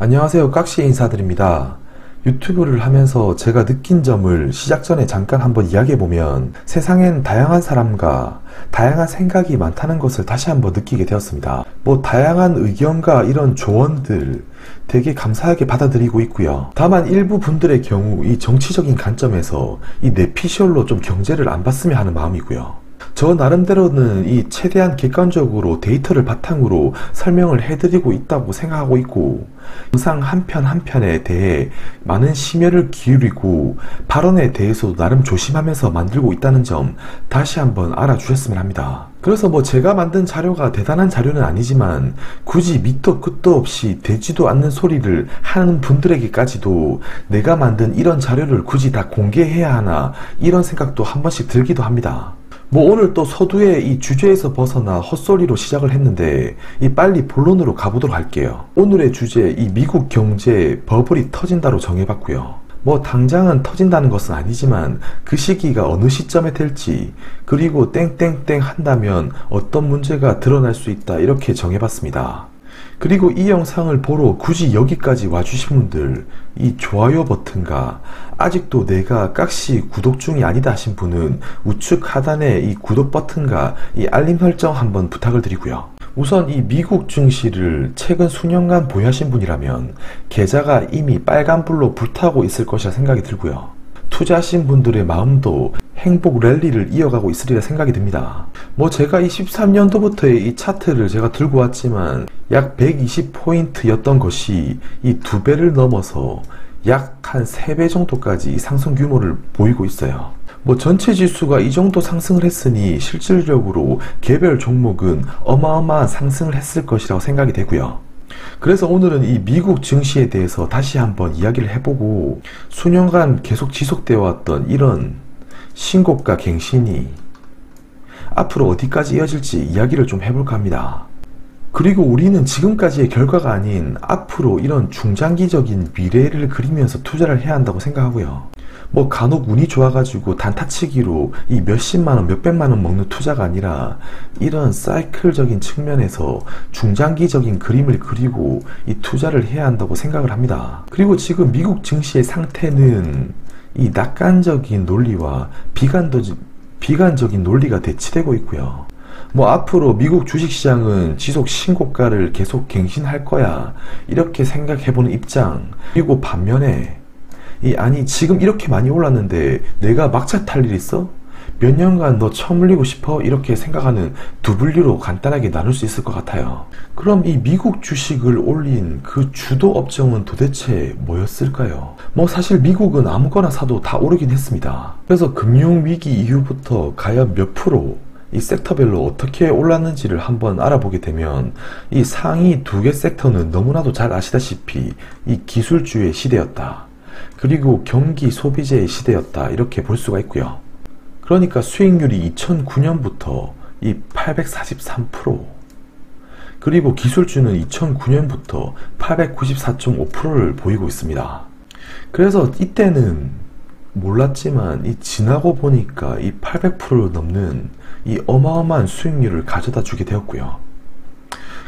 안녕하세요. 깍시 인사드립니다. 유튜브를 하면서 제가 느낀 점을 시작 전에 잠깐 한번 이야기해보면 세상엔 다양한 사람과 다양한 생각이 많다는 것을 다시 한번 느끼게 되었습니다. 다양한 의견과 이런 조언들 되게 감사하게 받아들이고 있고요. 다만 일부 분들의 경우 이 정치적인 관점에서 이 내피셜로 좀 경제를 안 봤으면 하는 마음이고요. 저 나름대로는 이 최대한 객관적으로 데이터를 바탕으로 설명을 해드리고 있다고 생각하고 있고, 영상 한 편 한 편에 대해 많은 심혈을 기울이고 발언에 대해서도 나름 조심하면서 만들고 있다는 점 다시 한번 알아주셨으면 합니다. 그래서 제가 만든 자료가 대단한 자료는 아니지만 굳이 밑도 끝도 없이 되지도 않는 소리를 하는 분들에게까지도 내가 만든 이런 자료를 굳이 다 공개해야 하나 이런 생각도 한 번씩 들기도 합니다. 오늘 또 서두에 이 주제에서 벗어나 헛소리로 시작을 했는데 빨리 본론으로 가보도록 할게요. 오늘의 주제, 이 미국 경제 버블이 터진다로 정해봤고요. 당장은 터진다는 것은 아니지만 그 시기가 어느 시점에 될지, 그리고 땡땡땡 한다면 어떤 문제가 드러날 수 있다, 이렇게 정해봤습니다. 그리고 이 영상을 보러 굳이 여기까지 와주신 분들, 이 좋아요 버튼과 아직도 내가 깍시 구독 중이 아니다 하신 분은 우측 하단에 이 구독 버튼과 이 알림 설정 한번 부탁을 드리고요. 우선 이 미국 증시를 최근 수년간 보유하신 분이라면 계좌가 이미 빨간불로 불타고 있을 것이라 생각이 들고요. 투자하신 분들의 마음도 행복 랠리를 이어가고 있으리라 생각이 듭니다. 제가 이 13년도부터의 이 차트를 제가 들고 왔지만 약 120포인트였던 것이 이 2배를 넘어서 약 한 3배 정도까지 상승 규모를 보이고 있어요. 전체 지수가 이 정도 상승을 했으니 실질적으로 개별 종목은 어마어마한 상승을 했을 것이라고 생각이 되고요. 그래서 오늘은 이 미국 증시에 대해서 다시 한번 이야기를 해보고, 수년간 계속 지속되어 왔던 이런 신고가 갱신이 앞으로 어디까지 이어질지 이야기를 좀 해볼까 합니다. 그리고 우리는 지금까지의 결과가 아닌 앞으로 이런 중장기적인 미래를 그리면서 투자를 해야 한다고 생각하고요. 간혹 운이 좋아가지고 단타치기로 이 몇십만원, 몇백만원 먹는 투자가 아니라 이런 사이클적인 측면에서 중장기적인 그림을 그리고 이 투자를 해야 한다고 생각을 합니다. 그리고 지금 미국 증시의 상태는 이 낙관적인 논리와 비관적인 논리가 대치되고 있고요. 앞으로 미국 주식시장은 지속 신고가를 계속 갱신할 거야, 이렇게 생각해보는 입장. 그리고 반면에 아니 지금 이렇게 많이 올랐는데 내가 막차 탈 일 있어? 몇 년간 너 처물리고 싶어? 이렇게 생각하는 두 분류로 간단하게 나눌 수 있을 것 같아요. 그럼 이 미국 주식을 올린 그 주도 업종은 도대체 뭐였을까요? 사실 미국은 아무거나 사도 다 오르긴 했습니다. 그래서 금융위기 이후부터 과연 몇 프로 이 섹터별로 어떻게 올랐는지를 한번 알아보게 되면 이 상위 2개 섹터는 너무나도 잘 아시다시피 이 기술주의 시대였다, 그리고 경기 소비재의 시대였다, 이렇게 볼 수가 있고요. 그러니까 수익률이 2009년부터 이 843%, 그리고 기술주는 2009년부터 894.5%를 보이고 있습니다. 그래서 이때는 몰랐지만 지나고 보니까 이 800%를 넘는 이 어마어마한 수익률을 가져다 주게 되었고요.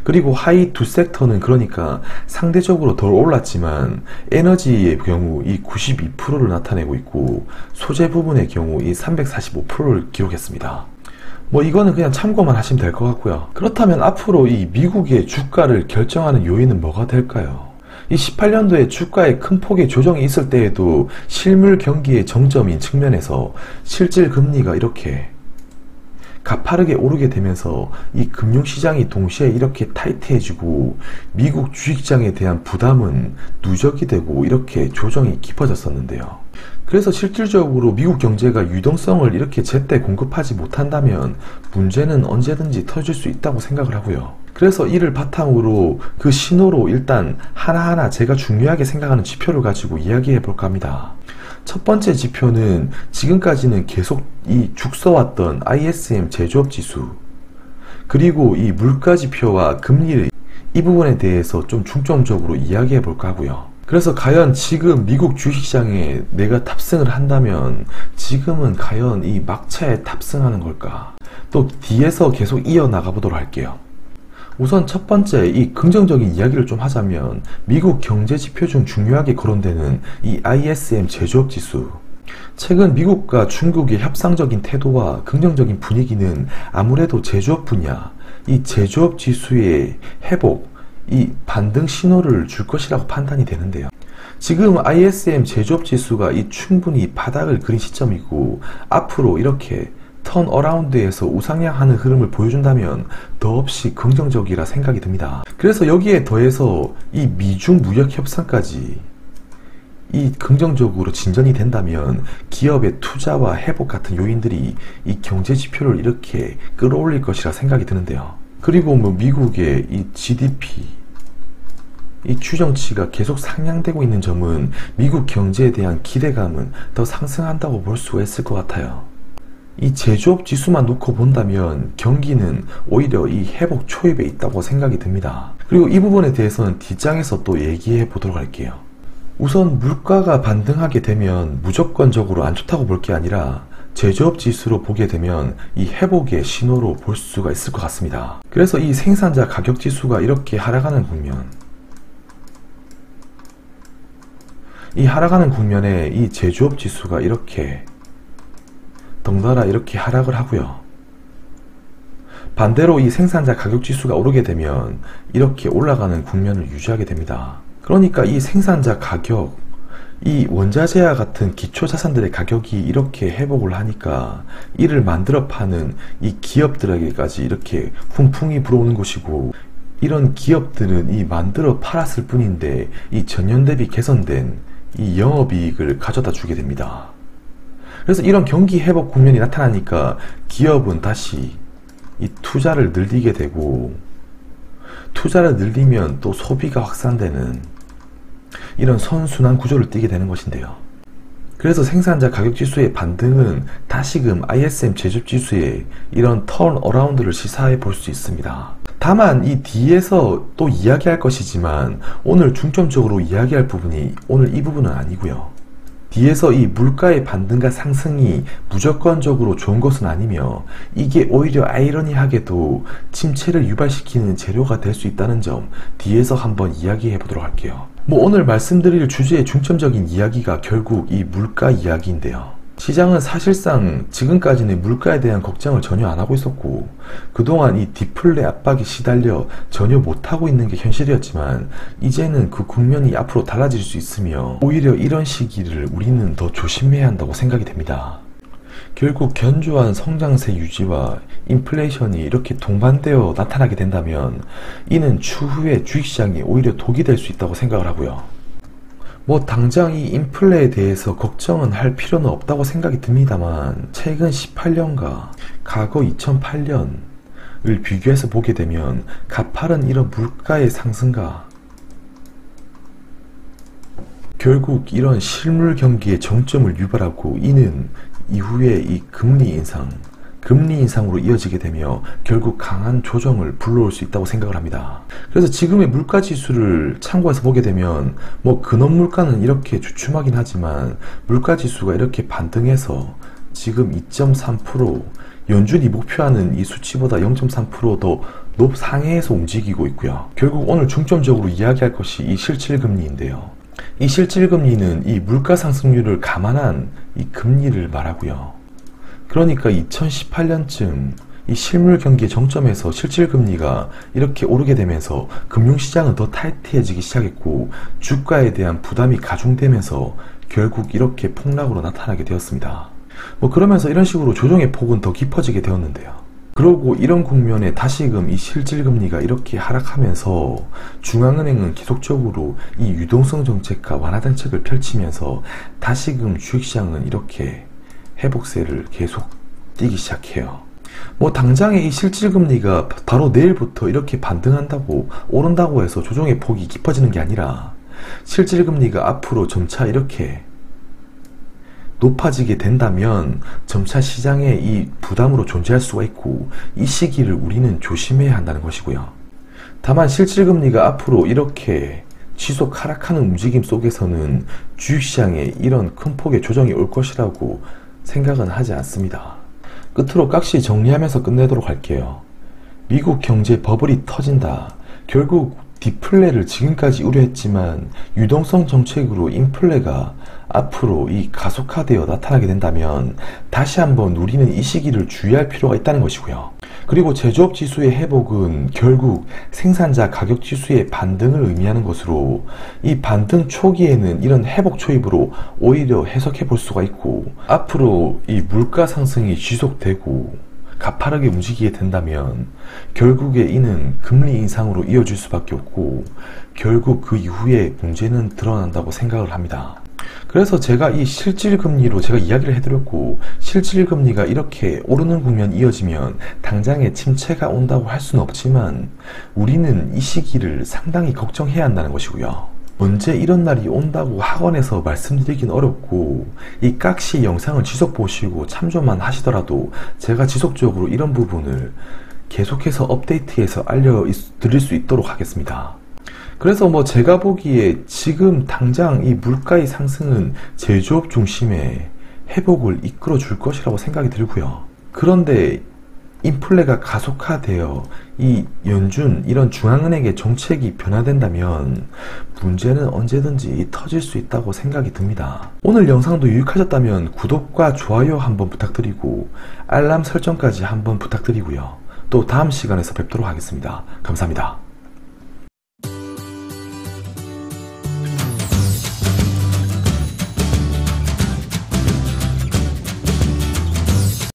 그리고 하위 2 섹터는 그러니까 상대적으로 덜 올랐지만 에너지의 경우 이 92%를 나타내고 있고, 소재 부분의 경우 이 345%를 기록했습니다. 이거는 그냥 참고만 하시면 될 것 같고요. 그렇다면 앞으로 이 미국의 주가를 결정하는 요인은 뭐가 될까요? 이 18년도에 주가에 큰 폭의 조정이 있을 때에도 실물 경기의 정점인 측면에서 실질 금리가 이렇게 가파르게 오르게 되면서 이 금융시장이 동시에 이렇게 타이트해지고 미국 주식시장에 대한 부담은 누적이 되고 이렇게 조정이 깊어졌었는데요. 그래서 실질적으로 미국 경제가 유동성을 이렇게 제때 공급하지 못한다면 문제는 언제든지 터질 수 있다고 생각을 하고요. 그래서 이를 바탕으로 그 신호로 일단 하나하나 제가 중요하게 생각하는 지표를 가지고 이야기해 볼까 합니다. 첫 번째 지표는 지금까지는 계속 이 죽서왔던 ISM 제조업 지수, 그리고 이 물가 지표와 금리, 이 부분에 대해서 좀 중점적으로 이야기해 볼까 하고요. 그래서 과연 지금 미국 주식시장에 내가 탑승을 한다면 지금은 과연 이 막차에 탑승하는 걸까? 또 뒤에서 계속 이어나가 보도록 할게요. 우선 첫 번째 이 긍정적인 이야기를 좀 하자면 미국 경제 지표 중 중요하게 거론되는 이 ISM 제조업 지수. 최근 미국과 중국의 협상적인 태도와 긍정적인 분위기는 아무래도 제조업 분야, 이 제조업 지수의 회복, 이 반등 신호를 줄 것이라고 판단이 되는데요. 지금 ISM 제조업 지수가 충분히 바닥을 그린 시점이고 앞으로 이렇게 턴어라운드에서 우상향하는 흐름을 보여준다면 더없이 긍정적이라 생각이 듭니다. 그래서 여기에 더해서 이 미중 무역 협상까지 이 긍정적으로 진전이 된다면 기업의 투자와 회복 같은 요인들이 이 경제 지표를 이렇게 끌어올릴 것이라 생각이 드는데요. 그리고 미국의 이 GDP 이 추정치가 계속 상향되고 있는 점은 미국 경제에 대한 기대감은 더 상승한다고 볼 수가 있을 것 같아요. 이 제조업 지수만 놓고 본다면 경기는 오히려 이 회복 초입에 있다고 생각이 듭니다. 그리고 이 부분에 대해서는 뒷장에서 또 얘기해 보도록 할게요. 우선 물가가 반등하게 되면 무조건적으로 안 좋다고 볼 게 아니라 제조업 지수로 보게 되면 이 회복의 신호로 볼 수가 있을 것 같습니다. 그래서 이 생산자 가격 지수가 이렇게 하락하는 국면, 이 하락하는 국면에 이 제조업 지수가 이렇게 덩달아 이렇게 하락을 하고요. 반대로 이 생산자 가격 지수가 오르게 되면 이렇게 올라가는 국면을 유지하게 됩니다. 그러니까 이 생산자 가격, 이 원자재와 같은 기초 자산들의 가격이 이렇게 회복을 하니까 이를 만들어 파는 이 기업들에게까지 이렇게 훈풍이 불어오는 것이고, 이런 기업들은 이 만들어 팔았을 뿐인데 이 전년 대비 개선된 이 영업이익을 가져다 주게 됩니다. 그래서 이런 경기 회복 국면이 나타나니까 기업은 다시 이 투자를 늘리게 되고, 투자를 늘리면 또 소비가 확산되는 이런 선순환 구조를 띠게 되는 것인데요. 그래서 생산자 가격지수의 반등은 다시금 ISM 제조업지수의 이런 턴어라운드를 시사해 볼 수 있습니다. 다만 이 뒤에서 또 이야기할 것이지만 오늘 중점적으로 이야기할 부분이 오늘 이 부분은 아니고요. 뒤에서 이 물가의 반등과 상승이 무조건적으로 좋은 것은 아니며 이게 오히려 아이러니하게도 침체를 유발시키는 재료가 될 수 있다는 점 뒤에서 한번 이야기해 보도록 할게요. 오늘 말씀드릴 주제의 중점적인 이야기가 결국 이 물가 이야기인데요. 시장은 사실상 지금까지는 물가에 대한 걱정을 전혀 안 하고 있었고 그동안 이 디플레 압박에 시달려 전혀 못하고 있는 게 현실이었지만 이제는 그 국면이 앞으로 달라질 수 있으며 오히려 이런 시기를 우리는 더 조심해야 한다고 생각이 됩니다. 결국 견조한 성장세 유지와 인플레이션이 이렇게 동반되어 나타나게 된다면 이는 추후에 주식시장이 오히려 독이 될 수 있다고 생각을 하고요. 당장 이 인플레에 대해서 걱정은 할 필요는 없다고 생각이 듭니다만 최근 18년과 과거 2008년을 비교해서 보게 되면 가파른 이런 물가의 상승과 결국 이런 실물 경기의 정점을 유발하고 이는 이후에 이 금리 인상으로 이어지게 되며 결국 강한 조정을 불러올 수 있다고 생각을 합니다. 그래서 지금의 물가 지수를 참고해서 보게 되면 근원 물가는 이렇게 주춤하긴 하지만 물가 지수가 이렇게 반등해서 지금 2.3% 연준이 목표하는 이 수치보다 0.3% 더 상해에서 움직이고 있고요. 결국 오늘 중점적으로 이야기할 것이 이 실질금리인데요. 이 실질금리는 이 물가 상승률을 감안한 이 금리를 말하고요. 그러니까 2018년쯤 이 실물 경기의 정점에서 실질금리가 이렇게 오르게 되면서 금융시장은 더 타이트해지기 시작했고 주가에 대한 부담이 가중되면서 결국 이렇게 폭락으로 나타나게 되었습니다. 그러면서 이런 식으로 조정의 폭은 더 깊어지게 되었는데요. 그러고 이런 국면에 다시금 이 실질금리가 이렇게 하락하면서 중앙은행은 계속적으로 이 유동성 정책과 완화 정책을 펼치면서 다시금 주식시장은 이렇게 회복세를 계속 띄기 시작해요. 당장에 이 실질금리가 바로 내일부터 이렇게 반등한다고 오른다고 해서 조정의 폭이 깊어지는 게 아니라 실질금리가 앞으로 점차 이렇게 높아지게 된다면 점차 시장에 이 부담으로 존재할 수가 있고 이 시기를 우리는 조심해야 한다는 것이고요. 다만 실질금리가 앞으로 이렇게 지속 하락하는 움직임 속에서는 주식시장에 이런 큰 폭의 조정이 올 것이라고 생각은 하지 않습니다. 끝으로 깍시 정리하면서 끝내도록 할게요. 미국 경제 버블이 터진다. 결국 디플레를 지금까지 우려했지만 유동성 정책으로 인플레가 앞으로 이 가속화되어 나타나게 된다면 다시 한번 우리는 이 시기를 주의할 필요가 있다는 것이고요. 그리고 제조업 지수의 회복은 결국 생산자 가격 지수의 반등을 의미하는 것으로 이 반등 초기에는 이런 회복 초입으로 오히려 해석해 볼 수가 있고, 앞으로 이 물가 상승이 지속되고 가파르게 움직이게 된다면 결국에 이는 금리 인상으로 이어질 수밖에 없고 결국 그 이후에 문제는 드러난다고 생각을 합니다. 그래서 제가 이 실질금리로 제가 이야기를 해드렸고, 실질금리가 이렇게 오르는 국면이 이어지면 당장에 침체가 온다고 할 수는 없지만 우리는 이 시기를 상당히 걱정해야 한다는 것이고요. 언제 이런 날이 온다고 학원에서 말씀드리긴 어렵고, 이 깍시 영상을 지속 보시고 참조만 하시더라도 제가 지속적으로 이런 부분을 계속해서 업데이트해서 알려드릴 수 있도록 하겠습니다. 그래서 제가 보기에 지금 당장 이 물가의 상승은 제조업 중심의 회복을 이끌어 줄 것이라고 생각이 들고요. 그런데 인플레가 가속화되어 이 연준, 이런 중앙은행의 정책이 변화된다면 문제는 언제든지 터질 수 있다고 생각이 듭니다. 오늘 영상도 유익하셨다면 구독과 좋아요 한번 부탁드리고 알람 설정까지 한번 부탁드리고요. 또 다음 시간에서 뵙도록 하겠습니다. 감사합니다.